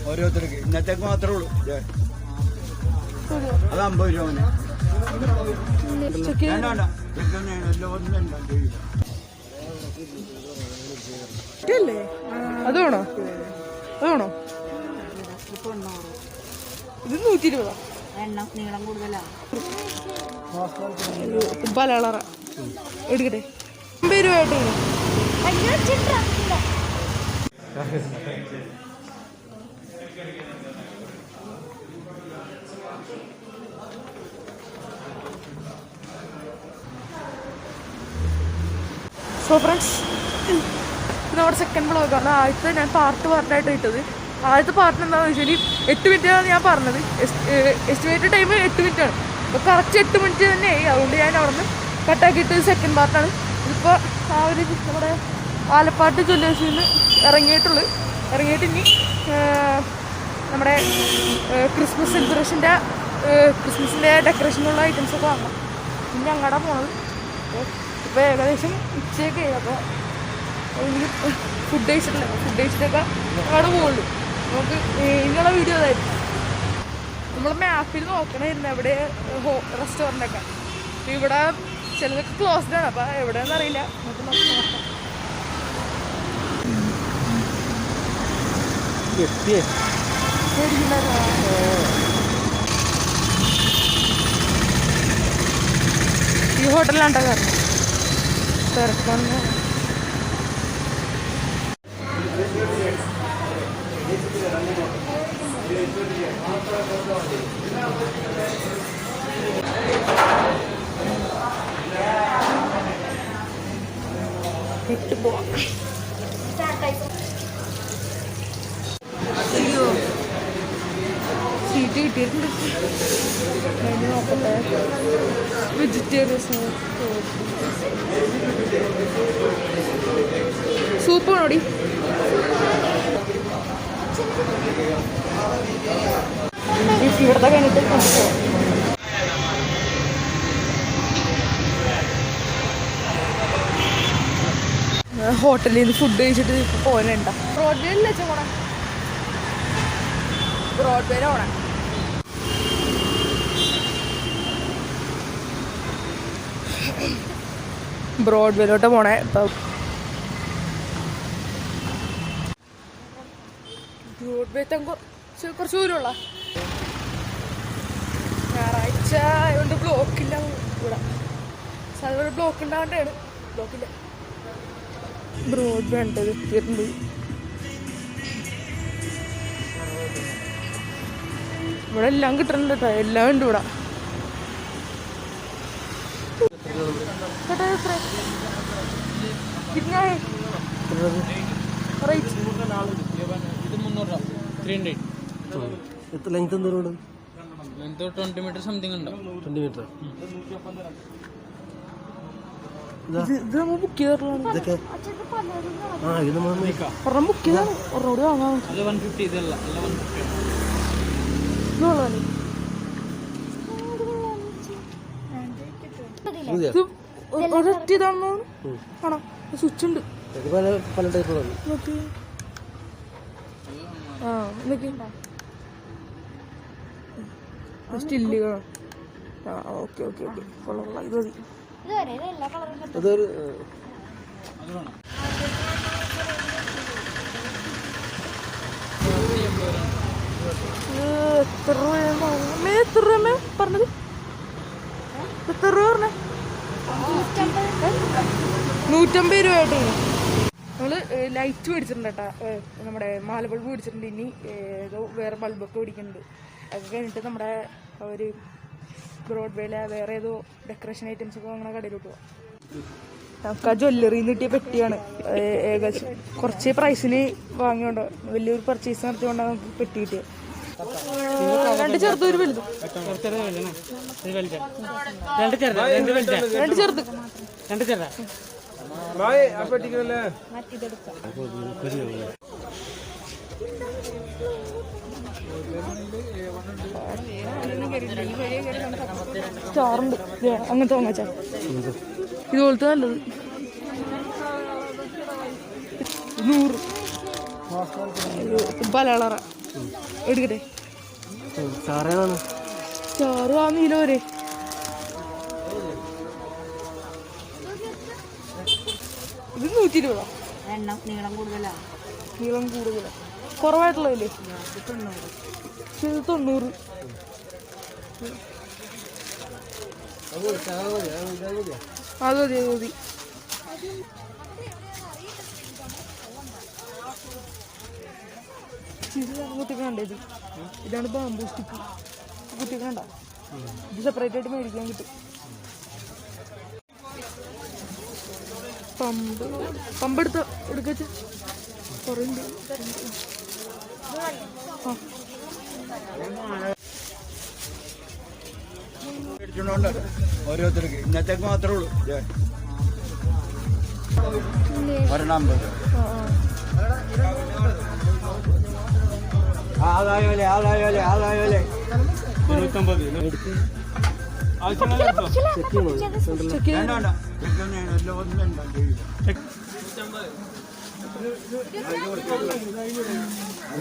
ഓരോരുത്തർക്ക് ഇന്നത്തേക്ക് മാത്രമേ ഉള്ളൂ. അത് 50 രൂപ. അതാണോ അതാണോ ഇത് 120 നീളം കൂടുതലാണ്. പല കളറ എടുക്കട്ടെ 50 രൂപയായിട്ട്. സോ ഫ്രണ്ട്സ്, ഇത് നമ്മുടെ സെക്കൻഡ് വ്ളോഗാണ്. ആദ്യത്തെ ഞാൻ പാർട്ടായിട്ട് ഇട്ടത്. ആദ്യത്തെ പാർട്ട് എന്താണെന്ന് വെച്ചാൽ 8 മിനിറ്റാണ് ഞാൻ പറഞ്ഞത്. എസ്റ്റിമേറ്റഡ് ടൈം 8 മിനിറ്റാണ്. അപ്പോൾ കറക്റ്റ് 8 മിനിറ്റ് തന്നെയായി. അതുകൊണ്ട് ഞാൻ അവിടെ നിന്ന് കട്ടാക്കിയിട്ട് സെക്കൻഡ് പാർട്ടാണ്. ഇതിപ്പോൾ ആ ഒരു നമ്മുടെ ആലപ്പാട്ട് ജ്വല്ലേഴ്സിൽ നിന്ന് ഇറങ്ങിയിട്ട് ഇനി നമ്മുടെ ക്രിസ്മസ് സെലിബ്രേഷൻ്റെ ക്രിസ്മസിൻ്റെ ഡെക്കറേഷനുള്ള ഐറ്റംസൊക്കെ വാങ്ങണം. ഇനി അങ്ങോട്ടാ പോണത്. ഇപ്പോൾ ഏകദേശം ഉച്ചയൊക്കെ ആയി. അപ്പോൾ ഫുഡ് കഴിച്ചിട്ടൊക്കെ അങ്ങോട്ട് പോകുള്ളൂ. നമുക്ക് ഇങ്ങനെയുള്ള വീഡിയോ അതായിരുന്നു. നമ്മൾ മാപ്പിൽ നോക്കണമായിരുന്നു എവിടെ റെസ്റ്റോറൻ്റൊക്കെ. ഇവിടെ ചിലതൊക്കെ ക്ലോസ്ഡ് ആണ്. അപ്പോൾ എവിടെയാണെന്ന് അറിയില്ല. നമുക്ക് നോക്കാം. ഈ ഹോട്ടലിലാണ്ടോ കാരണം തിരക്കാണ്. സീറ്റ് കിട്ടിയിട്ടുണ്ട്. അതിന് നോക്കട്ടെ. വെജിറ്റേറിയൻ സൂപ്പ് വേണോടി? ഇവിടുത്തെ കഴിഞ്ഞിട്ട് ഹോട്ടലിൽ നിന്ന് ഫുഡ് കഴിച്ചിട്ട് പോരണ്ട. ബ്രോഡ്വേയിലല്ലേ വെച്ചാൽ പോണേ? ബ്രോഡ്വേയിലെ പോണേ. ബ്രോഡ്വേയിലോട്ട് പോണേ. ഇപ്പം ബ്രോഡ്വേ കുറച്ച് ദൂരമുള്ള ഞായറാഴ്ച ആയതുകൊണ്ട് ബ്ലോക്കില്ല. ഇവിടെ സാധാരണ ബ്ലോക്ക് ഉണ്ടാകേണ്ടതാണ്. ബ്ലോക്കില്ല. ബ്രോഡ്വേ ഉണ്ട് എത്തിയിട്ടുണ്ട്. ഇവിടെ എല്ലാം കിട്ടുന്നുണ്ട് കേട്ടോ. എല്ലാം ഉണ്ട് ഇവിടെ. ലെങ്ത് എന്തോരം 20 മീറ്റർ സംതിങ് ഉണ്ടോ? 20 മീറ്റർ. ഇത് നമ്മൾ ബുക്ക് ചെയ്തിട്ടുള്ളതാണ്. ഇതൊക്കെ ഒരെണ്ണം ബുക്ക് ചെയ്താണ്. ഒരെണ്ണോട് വാങ്ങാൻ 150. ഇതല്ല 150. ഒരൊറ്റ ഇതാണെന്നോ ആണോ? സ്വിച്ച് ഉണ്ട്. പല ടൈപ്പുകളാണ്. ആ നോക്കി സ്റ്റില്ല്. ആ ഓക്കെ ഓക്കെ ഓക്കെ കൊള്ളാം. ഇത് മതി. അതൊരു എത്ര രൂപ പറഞ്ഞത്? എത്ര രൂപ പറഞ്ഞേ? 150 രൂപയായിട്ട്. നമ്മൾ ലൈറ്റ് മേടിച്ചിട്ടുണ്ട് കേട്ടോ. നമ്മുടെ മാല ബൾബ് മേടിച്ചിട്ടുണ്ട്. ഇനി ഏതോ വേറെ ബൾബൊക്കെ മേടിക്കുന്നുണ്ട്. അത് കഴിഞ്ഞിട്ട് നമ്മുടെ ഒരു ബ്രോഡ്വേയിലെ വേറെ ഏതോ ഡെക്കറേഷൻ ഐറ്റംസ് ഒക്കെ അങ്ങനെ കടയിലോട്ട് പോകാം. നമുക്ക് ആ ജ്വല്ലറിയിൽ നിന്ന് കിട്ടിയ പെട്ടിയാണ്. ഏകദേശം കുറച്ച് പ്രൈസിന് വാങ്ങിയോണ്ട് വലിയൊരു പർച്ചേസ് നടത്തിയോണ്ടാണ് നമുക്ക് പെട്ടി കിട്ടിയത്. 2 ചെറുതും 1 വലുതും. 2 ചെറുത്. സ്റ്റാറുണ്ട് അങ്ങനത്തെ വാങ്ങിച്ചാ ഇതുപോലത്തെ നല്ലത്. 100 ബലാളറ എടുക്കട്ടെ. സാറേതാണ് ചാറ് ആ നീല വരെ ഇത് 120. എണ്ണം നീളം കൂടുതലാ. നീളം കൂടുതലാണ്. കുറവായിട്ടുള്ളതല്ലേ? പക്ഷെ ഇത് 90. അത് മതി അത് മതി. ഇത് കുട്ടിക്ക് കണ്ടേ ഇത്. ഇതാണ് ബാമ്പൂ സ്റ്റിക്ക്. കുട്ടിക്ക് കണ്ട ഇത് സെപ്പറേറ്റ് ആയിട്ട് മേടിക്കാൻ കിട്ടും. പമ്പ് എടുക്കച്ച കുറേ ഉണ്ട്. മേടിച്ചോണ്ട് ഓരോരുത്തർക്ക് ഇന്നത്തേക്ക് മാത്രമേ ഉള്ളൂ. ഒരെണ്ണം 50. ആദായോലെ 150.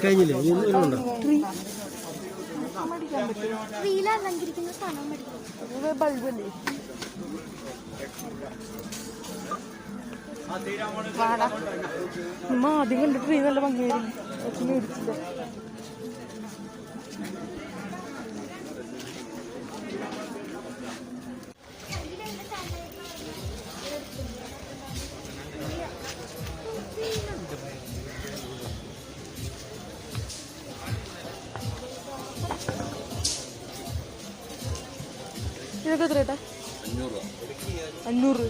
കഴിഞ്ഞില്ലേ? ഉണ്ടോ? ബൾബല്ലേ? ആദ്യം കണ്ടിട്ട് ട്രീ നല്ല ഭംഗിയായിരുന്നു. മേടിച്ചില്ല. ഇതൊക്കെ എത്ര ഏട്ടാ? 500.